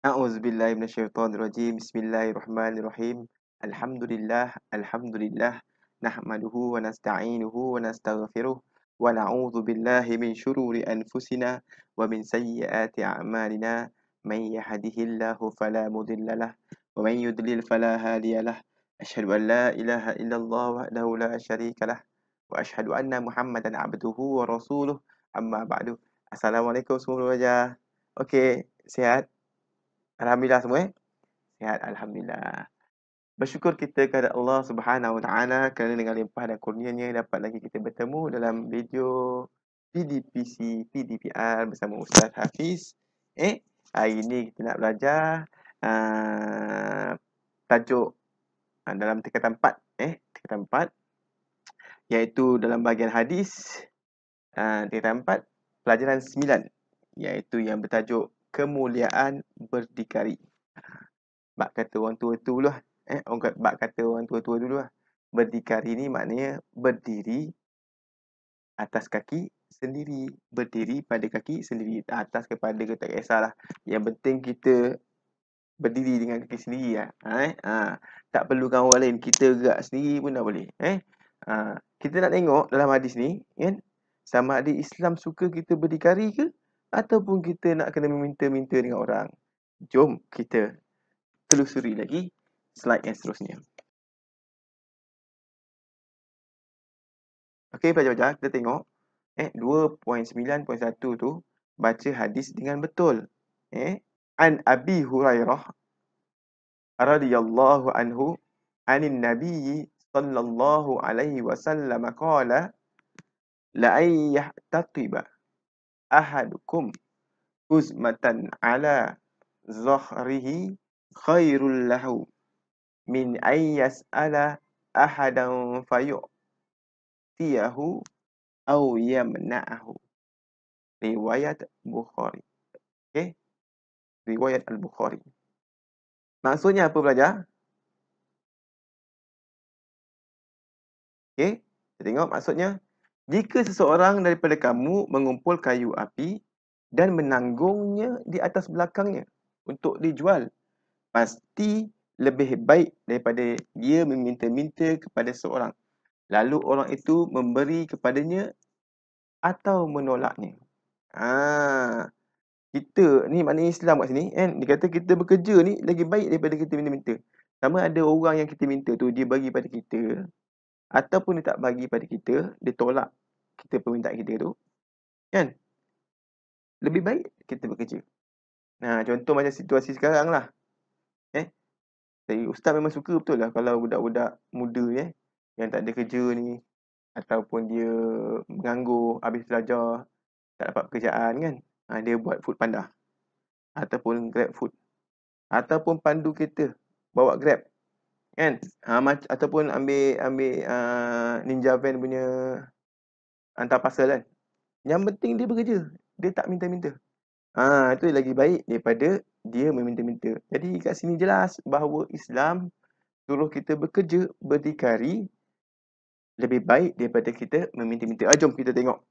A'udzubillahi minasyaitonirrajim. Bismillahirrahmanirrahim. Alhamdulillah. Nahmaduhu wa nasta'inuhu wa nastaghfiruh. Wa na'udzu billahi min syururi anfusina wa min sayyiati a'malina. Man yahdihillahu fala mudhillalah wa man yudlil fala hadiyalah. Asyhadu an la ilaha illallah wahdahu la syarikalah wa asyhadu anna Muhammadan abduhu wa rasuluh. Amma ba'du. Assalamualaikum semua pelajar. Okey, sihat? Alhamdulillah semua sihat, alhamdulillah. Bersyukur kita kepada Allah Subhanahu Wa Taala kerana dengan limpah dan kurnianya dapat lagi kita bertemu dalam video PDPR bersama Ustaz Hafiz. Hari ini kita nak belajar tajuk dalam tingkatan 4, tingkatan 4, iaitu dalam bahagian hadis, tingkatan 4, pelajaran 9, iaitu yang bertajuk kemuliaan berdikari. Bak kata orang tua tu dulu lah. Bak kata orang tua-tua dulu lah. Berdikari ni maknanya berdiri atas kaki sendiri. Berdiri pada kaki sendiri. Atas kepada ke tak kisahlah. Yang penting kita berdiri dengan kaki sendiri lah. Tak perlukan orang lain. Kita gerak sendiri pun dah boleh. Kita nak tengok dalam hadis ni, kan? Sama ada Islam suka kita berdikari ke? Ataupun kita nak kena meminta-minta dengan orang. Jom kita telusuri lagi slide yang seterusnya. Okey, pelajar-pelajar, kita tengok 2.9.1 tu baca hadis dengan betul. An Abi Hurairah radhiyallahu anhu anin Nabi sallallahu alaihi wasallam qala la ay yahtatiba ahadukum uzmatan ala zahrihi khairul lahu min ay yas'ala ahadan fayu'tiyahu aw yamna'ahu. Riwayat Bukhari. Okey. Riwayat Al-Bukhari. Maksudnya apa pelajar? Okey. Kita tengok maksudnya. Jika seseorang daripada kamu mengumpul kayu api dan menanggungnya di atas belakangnya untuk dijual, pasti lebih baik daripada dia meminta-minta kepada seorang, lalu orang itu memberi kepadanya atau menolaknya. Kita ni maknanya Islam kat sini, kan? Dia kata kita bekerja ni lagi baik daripada kita minta-minta. Sama ada orang yang kita minta tu dia bagi pada kita ataupun dia tak bagi pada kita, dia tolak kita permintaan kita tu, kan? Lebih baik kita bekerja. Contoh macam situasi sekarang lah. Jadi ustaz memang suka betul lah kalau budak-budak muda yang tak ada kerja ni, ataupun dia menganggur habis belajar tak dapat pekerjaan, kan? Dia buat food panda ataupun grab food ataupun pandu kereta bawa grab, kan? Ataupun ambil Ninja Van punya hantar parcel, kan? Yang penting dia bekerja, dia tak minta-minta. Itu lagi baik daripada dia meminta-minta. Jadi kat sini jelas bahawa Islam suruh kita bekerja, berdikari lebih baik daripada kita meminta-minta. Jom kita tengok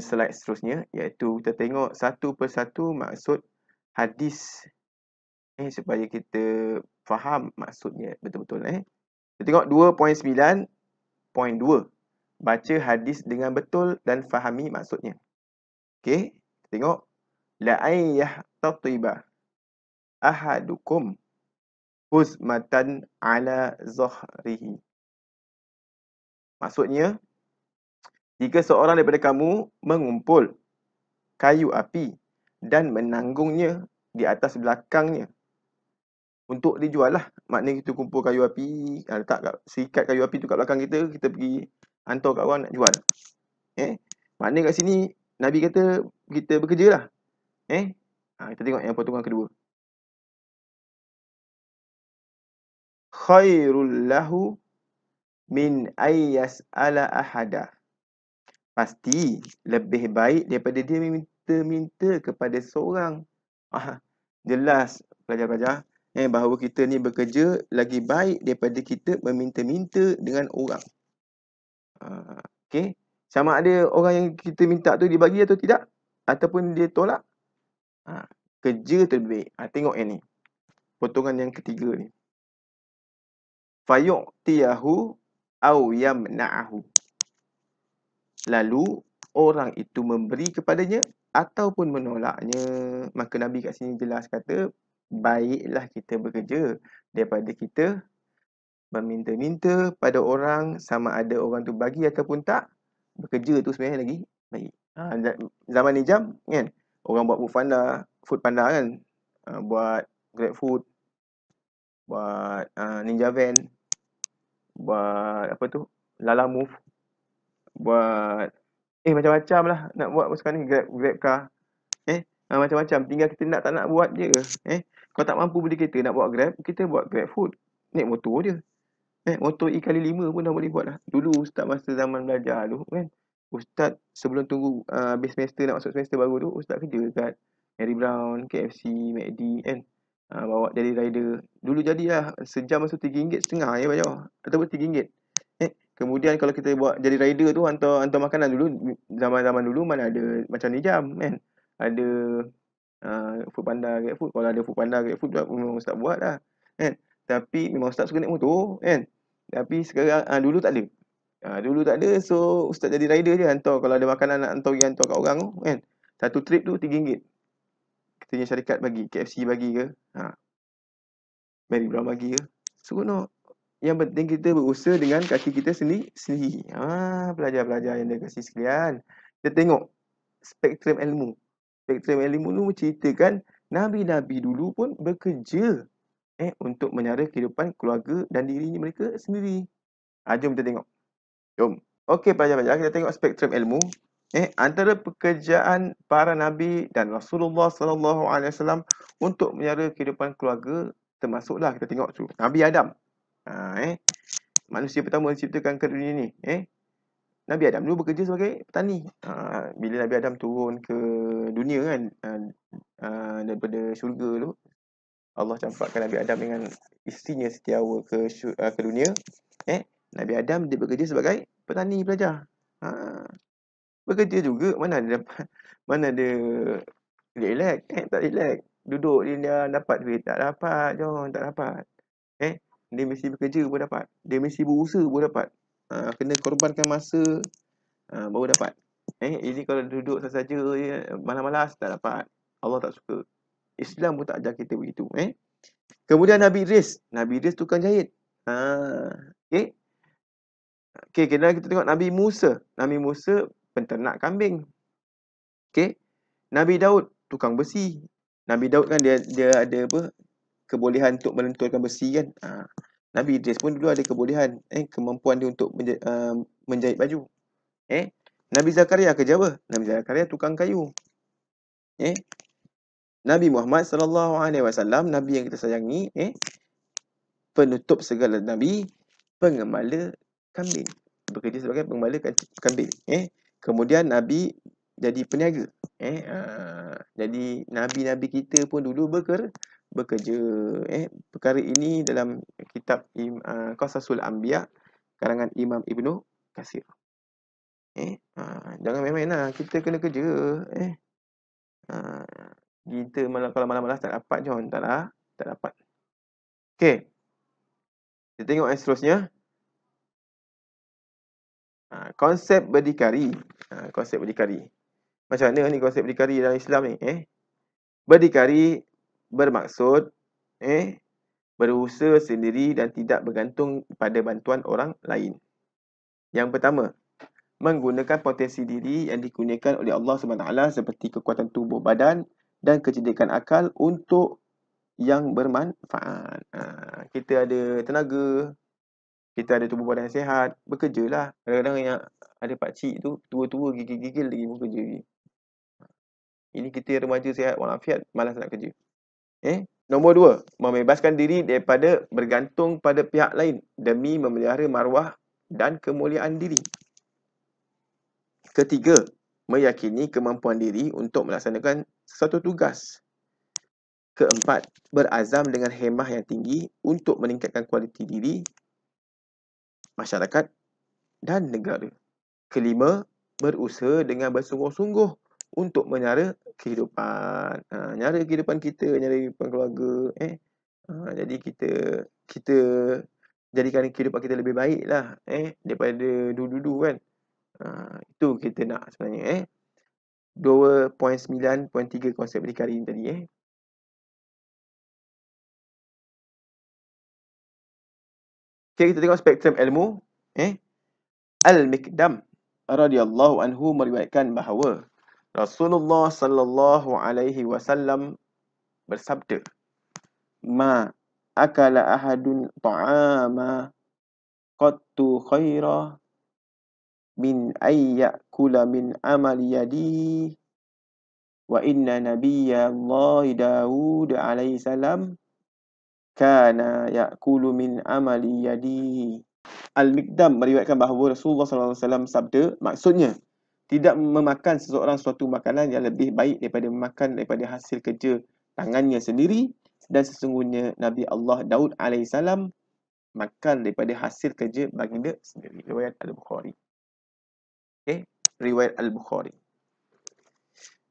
slide seterusnya, iaitu kita tengok satu persatu maksud hadis supaya kita faham maksudnya betul-betul. Kita tengok 2.9.2, baca hadis dengan betul dan fahami maksudnya. Okey, kita tengok la ayyahtatiba ahadukum huzmatan ala zahrihi. Maksudnya, jika seorang daripada kamu mengumpul kayu api dan menanggungnya di atas belakangnya untuk dijual lah. Maknanya kita kumpul kayu api, letak sikat kayu api tu kat belakang kita, kita pergi hantar kat orang nak jual. Maknanya kat sini Nabi kata kita bekerja lah. Kita tengok yang potongan kedua. Khairul lahu min ayyas ala ahada. Pasti lebih baik daripada dia minta-minta kepada seorang. Jelas pelajar-pelajar bahawa kita ni bekerja lagi baik daripada kita meminta-minta dengan orang. Okey. Sama ada orang yang kita minta tu dia bagi atau tidak, ataupun dia tolak. kerja tu lebih baik. Tengok yang ni. Potongan yang ketiga ni. Fayu'tiyahu au yamna'ahu. Lalu orang itu memberi kepadanya ataupun menolaknya. Maka Nabi kat sini jelas kata, baiklah kita bekerja daripada kita meminta-minta pada orang, sama ada orang tu bagi ataupun tak. Bekerja tu sebenarnya lagi baik. Zaman ni jam kan, orang buat food panda kan, buat GrabFood, buat Ninja Van, buat apa tu, Lalamove, buat macam-macam lah nak buat sekarang ni. Grab car, macam-macam. Tinggal kita nak tak nak buat je. Kalau tak mampu beli kereta nak buat Grab, kita buat GrabFood, naik motor je. Motor E x5 pun dah boleh buat lah. Dulu Ustaz masa zaman belajar tu kan, Ustaz sebelum tunggu habis semester nak masuk semester baru tu, Ustaz kerja dekat Mary Brown, KFC, McD kan. Bawa jadi rider. Dulu jadilah sejam masuk RM3.50 ya bayar. Ataupun RM3. Kemudian kalau kita buat jadi rider tu, hantar makanan dulu, zaman-zaman dulu mana ada macam ni jam kan. Ada food panda, GrabFood. Kalau ada food panda, GrabFood memang Ustaz buat lah kan. Tapi memang Ustaz suka naik motor kan. Tapi sekarang dulu tak ada. Dulu tak ada, so Ustaz jadi rider je, hantar. Kalau ada makanan nak hantar kat orang tu kan. Satu trip tu RM3. Katanya syarikat bagi, KFC bagi ke, Mary Brown bagi ke. Seronok. Yang penting kita berusaha dengan kaki kita sendiri. Pelajar-pelajar yang dia kasih sekalian, kita tengok spektrum ilmu. Spektrum ilmu tu menceritakan Nabi-Nabi dulu pun bekerja untuk menyara kehidupan keluarga dan diri mereka sendiri. Jom kita tengok. Jom. Okey pelajar-pelajar, kita tengok spektrum ilmu. Antara pekerjaan para Nabi dan Rasulullah SAW untuk menyara kehidupan keluarga, termasuklah kita tengok tu Nabi Adam. Manusia pertama diciptakan ke dunia ni. Nabi Adam dulu bekerja sebagai petani. Bila Nabi Adam turun ke dunia kan, daripada syurga tu, Allah campakkan Nabi Adam dengan isterinya setiawa ke dunia. Nabi Adam dia bekerja sebagai petani pelajar. Bekerja juga, mana ada relax, tak relax. Duduk dia dapat duit, tak dapat, John, tak dapat. Dia mesti bekerja pun dapat. Dia mesti berusaha pun dapat. Kena korbankan masa baru dapat. Ini kalau duduk saja je, malas-malas, tak dapat. Allah tak suka. Islam pun tak ajar kita begitu. Kemudian Nabi Idris. Nabi Idris tukang jahit. Okey. Kita tengok Nabi Musa. Nabi Musa penternak kambing. Okey. Nabi Daud tukang besi. Nabi Daud kan dia ada apa? Kebolehan untuk melenturkan besi kan. Nabi Idris pun dulu ada kebolehan, kemampuan dia untuk menjahit baju. Nabi Zakaria kerja apa? Nabi Zakaria tukang kayu. Nabi Muhammad SAW, Nabi yang kita sayangi, penutup segala nabi, pengembala kambing. Bekerja sebagai pengembala kambing. Kemudian Nabi jadi peniaga. Jadi Nabi-Nabi kita pun dulu bekerja. Perkara ini dalam kitab Qasasul Anbiya karangan Imam Ibnu Katsir. Jangan main-main lah. Kita kena kerja. Kita kalau malam-malam tak dapat, John. Tak dapat. Okey. Kita tengok yang seterusnya. Konsep berdikari. Konsep berdikari. Macam mana ni konsep berdikari dalam Islam ni? Berdikari bermaksud berusaha sendiri dan tidak bergantung pada bantuan orang lain. Yang pertama, menggunakan potensi diri yang dikurniakan oleh Allah SWT seperti kekuatan tubuh badan dan kecerdikan akal untuk yang bermanfaat. Kita ada tenaga, kita ada tubuh badan yang sihat, bekerjalah. Kadang-kadang yang ada pakcik tu tua-tua gigil-gigil lagi pun kerja lagi. Ini kita remaja sihat walafiat, malas nak kerja. Nombor 2, membebaskan diri daripada bergantung pada pihak lain demi memelihara maruah dan kemuliaan diri. Ketiga, meyakini kemampuan diri untuk melaksanakan sesuatu tugas. Keempat, berazam dengan hemah yang tinggi untuk meningkatkan kualiti diri, masyarakat dan negara. Kelima, berusaha dengan bersungguh-sungguh untuk menyara kehidupan. Nyara kehidupan kita, nyara kehidupan keluarga, jadi kita jadikan kehidupan kita lebih baiklah, daripada dulu-dulu kan. Itu kita nak sebenarnya, 2.9.3 konsep berdikari ni tadi, Okay, kita tengok spektrum ilmu, Al-Mikdam radhiyallahu anhu meriwayatkan bahawa Rasulullah sallallahu alaihi wasallam bersabda, "Ma akala ahadun ta'ama qattu khaira min ay ya'kula min amali yadihi wa inna nabiyyallahi Daud alaihi salam kana ya'kulu min amali yadihi." Al-Mikdam meriwayatkan bahawa Rasulullah SAW sabda, maksudnya tidak memakan seseorang suatu makanan yang lebih baik daripada memakan daripada hasil kerja tangannya sendiri, dan sesungguhnya Nabi Allah Daud AS makan daripada hasil kerja baginda sendiri. Riwayat Al-Bukhari. Riwayat Al-Bukhari.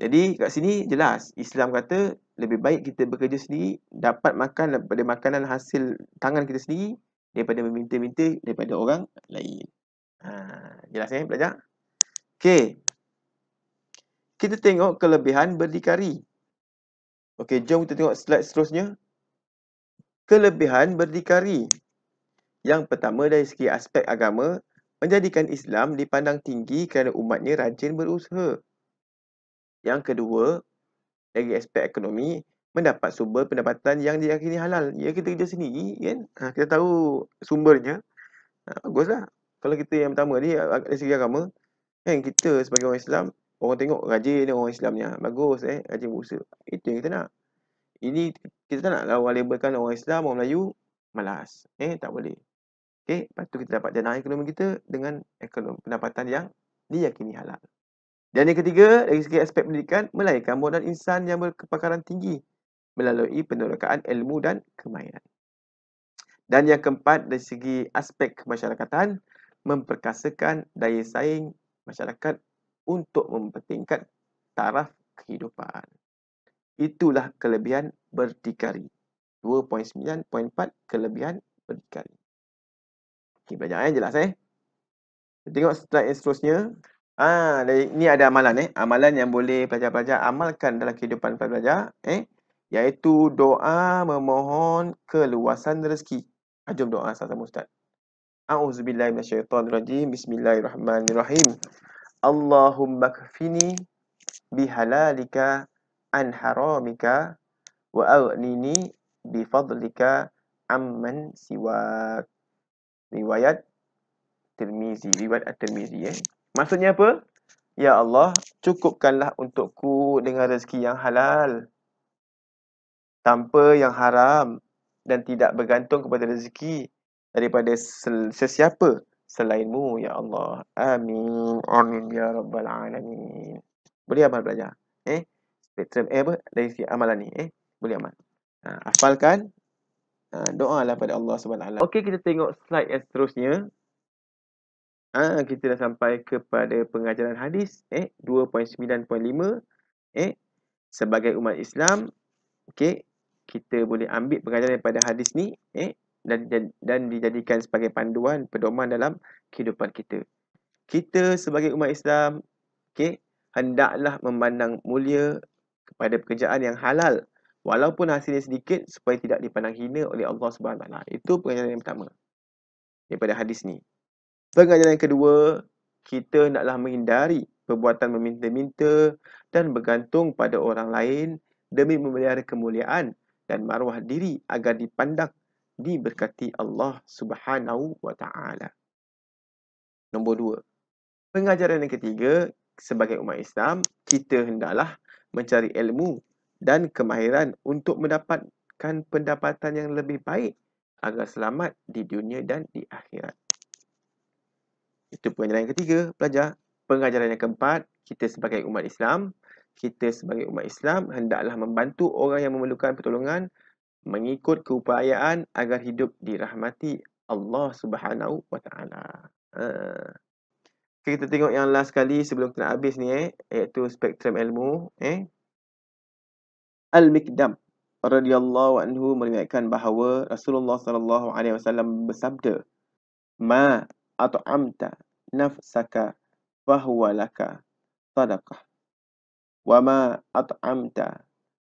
Jadi kat sini jelas Islam kata lebih baik kita bekerja sendiri, dapat makan daripada makanan hasil tangan kita sendiri daripada meminta-minta daripada orang lain. Jelas belajar? Okey. Kita tengok kelebihan berdikari. Okey, jom kita tengok slide seterusnya. Kelebihan berdikari. Yang pertama dari segi aspek agama, menjadikan Islam dipandang tinggi kerana umatnya rajin berusaha. Yang kedua, dari aspek ekonomi, mendapat sumber pendapatan yang diyakini halal. Ya, kita kerja sendiri kan. Kita tahu sumbernya. Baguslah. Kalau kita yang pertama ni dari segi agama, kan kita sebagai orang Islam, orang tengok rajin orang Islamnya. Bagus rajin berusaha. Itu yang kita nak. Ini kita tak nak lawan labelkan orang Islam, orang Melayu malas. Tak boleh. Okey, lepas tu kita dapat jana ekonomi kita dengan pendapatan yang diyakini halal. Dan yang ketiga, dari segi aspek pendidikan, melahirkan modal insan yang berkepakaran tinggi melalui penerokaan ilmu dan kemahiran. Dan yang keempat, dari segi aspek kemasyarakatan, memperkasakan daya saing masyarakat untuk mempertingkat taraf kehidupan. Itulah kelebihan berdikari. 2.9.4 kelebihan berdikari. Okay, belajar jelas Kita tengok slide yang seterusnya. Ini ada amalan Amalan yang boleh pelajar-pelajar amalkan dalam kehidupan pelajar iaitu doa memohon keluasan rezeki. Jom doa sama Ustaz. A'udzubillahi minasyaitonirrajim. Bismillahirrahmanirrahim. Allahumma kfini bihalalika an haramika wa aghnini bifadlika amman siwak. Riwayat Tirmizi, riwayat At-Tirmizi Maksudnya apa? Ya Allah, cukupkanlah untukku dengan rezeki yang halal, tanpa yang haram, dan tidak bergantung kepada rezeki daripada sesiapa selainmu, ya Allah. Amin. Amin ya rabbal alamin. Boleh amal belajar. Spektrum dari segi amalan ni. Boleh amal. Hafalkan. Doalah pada Allah SWT. Okey, kita tengok slide yang seterusnya. Kita dah sampai kepada pengajaran hadis 2.9.5. Sebagai umat Islam, kita boleh ambil pengajaran daripada hadis ni dan dijadikan sebagai panduan pedoman dalam kehidupan kita. Kita sebagai umat Islam, hendaklah memandang mulia kepada pekerjaan yang halal walaupun hasilnya sedikit supaya tidak dipandang hina oleh Allah SWT. Itu pengajaran yang pertama daripada hadis ni. Pengajaran yang kedua, kita hendaklah menghindari perbuatan meminta-minta dan bergantung pada orang lain demi memelihara kemuliaan dan maruah diri agar dipandang diberkati Allah Subhanahu wa taala. Nombor 2. Pengajaran yang ketiga, sebagai umat Islam, kita hendaklah mencari ilmu dan kemahiran untuk mendapatkan pendapatan yang lebih baik agar selamat di dunia dan di akhirat. Itu pengajaran yang ketiga, pelajar. Pengajaran yang keempat, kita sebagai umat Islam hendaklah membantu orang yang memerlukan pertolongan mengikut keupayaan agar hidup dirahmati Allah Subhanahu wa taala. Kita tengok yang last kali sebelum kita nak habis ni iaitu spektrum ilmu Al-Mikdam radhiyallahu anhu meriwayatkan bahawa Rasulullah sallallahu alaihi wasallam bersabda, "Ma at'amta nafsaka fahuwa laka sadaqah, wa ma at'amta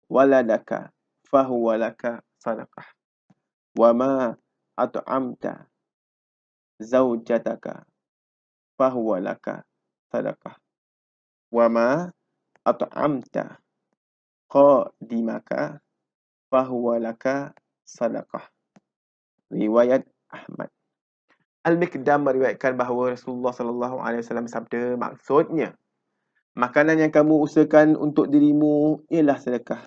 waladaka fahuwa laka sadaqah, wa ma at'amta zaujataka fahuwa laka sadaqah, wa ma at'amta qadimaka fahuwa laka sadaqah." Riwayat Ahmad. Al-Mikdam meriwayatkan bahawa Rasulullah sallallahu alaihi wasallam bersabda, maksudnya makanan yang kamu usahakan untuk dirimu ialah sedekah.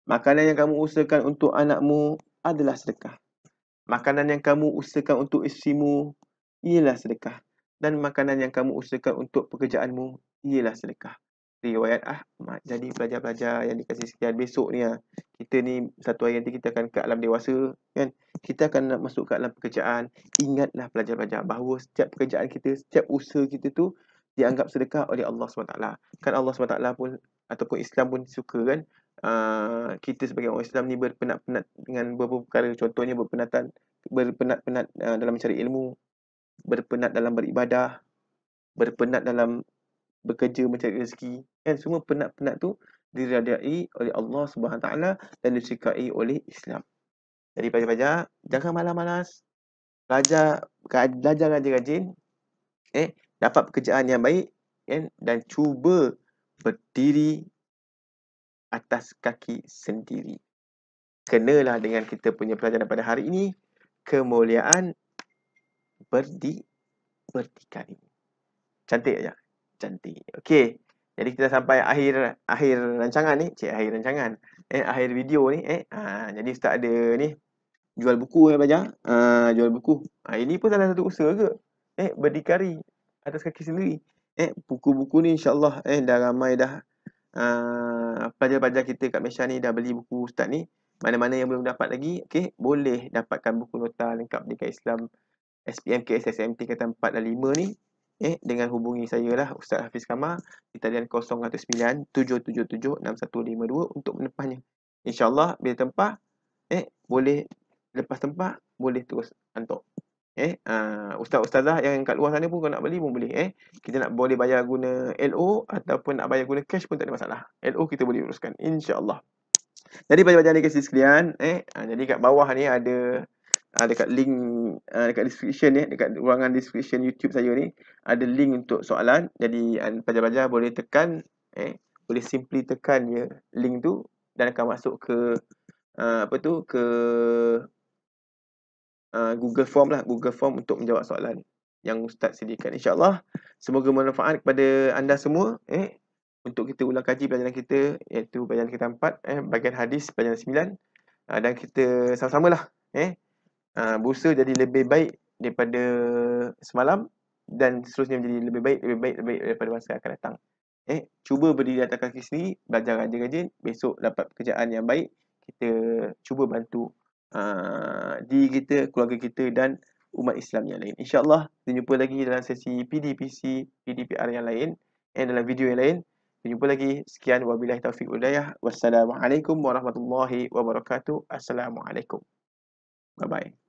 Makanan yang kamu usahakan untuk anakmu adalah sedekah. Makanan yang kamu usahakan untuk isterimu ialah sedekah. Dan makanan yang kamu usahakan untuk pekerjaanmu ialah sedekah. Riwayat Ahmad. Jadi pelajar-pelajar yang dikasihi sekalian, besok ni kita ni satu hari nanti kita akan ke alam dewasa, kan? Kita akan nak masuk ke alam pekerjaan. Ingatlah pelajar-pelajar bahawa setiap pekerjaan kita, setiap usaha kita tu dianggap sedekah oleh Allah SWT. Kan Allah SWT pun ataupun Islam pun suka, kan, kita sebagai orang Islam ni berpenat-penat dengan beberapa perkara. Contohnya berpenat-penat dalam mencari ilmu, berpenat dalam beribadah, berpenat dalam bekerja mencari rezeki, kan? Semua penat-penat tu diredai oleh Allah Subhanahu Taala dan disukai oleh Islam. Jadi pelajar-pelajar, jangan malas-malas, belajar rajin, dapat pekerjaan yang baik, kan? Dan cuba berdiri atas kaki sendiri. Kenalah dengan kita punya pelajaran pada hari ini, kemuliaan berdikari. Cantik aja. Cantik. Okey. Jadi kita sampai akhir rancangan ni, akhir video ni, jadi ustaz ada ni jual buku belajar. Jual buku. Ini pun salah satu usaha ke? Berdikari atas kaki sendiri. Buku-buku ni insya-Allah dah ramai dah pelajar-pelajar kita kat Malaysia ni dah beli buku ustaz ni. Mana-mana yang belum dapat lagi, okey, boleh dapatkan buku nota lengkap Pendidikan Islam SPM KSSMT Angkatan 4 dan 5 ni, dengan hubungi saya lah, Ustaz Hafiz Kamar, di talian 009 777 6152 untuk menempahnya. InsyaAllah bila tempah, boleh lepas tempah, boleh terus hantar. Ustaz-ustazah yang kat luar sana pun kalau nak beli pun boleh. Kita nak boleh bayar guna LO ataupun nak bayar guna cash pun tak ada masalah. LO kita boleh uruskan, insya-Allah. Jadi pelajar-pelajar ni sekalian, jadi kat bawah ni ada dekat link, dekat description ni, dekat ruangan description YouTube saya ni ada link untuk soalan. Jadi pelajar-pelajar boleh tekan, boleh simply tekan je link tu dan akan masuk ke Google Form lah, Google Form untuk menjawab soalan yang ustaz sediakan. InsyaAllah semoga bermanfaat kepada anda semua, untuk kita ulang kaji pelajaran kita, iaitu pelajaran kita 4, bahagian hadis pelajaran 9, dan kita sama-sama lah berusaha jadi lebih baik daripada semalam dan seterusnya menjadi lebih baik daripada masa akan datang. Cuba berdiri atas kaki sendiri, belajar rajin-rajin, besok dapat pekerjaan yang baik. Kita cuba bantu diri kita, keluarga kita dan umat Islam yang lain. InsyaAllah kita jumpa lagi dalam sesi PDPC, PDPR yang lain, dalam video yang lain. Kita jumpa lagi. Sekian, wabillahi taufiq wal hidayah. Wassalamualaikum warahmatullahi wabarakatuh. Assalamualaikum. Bye-bye.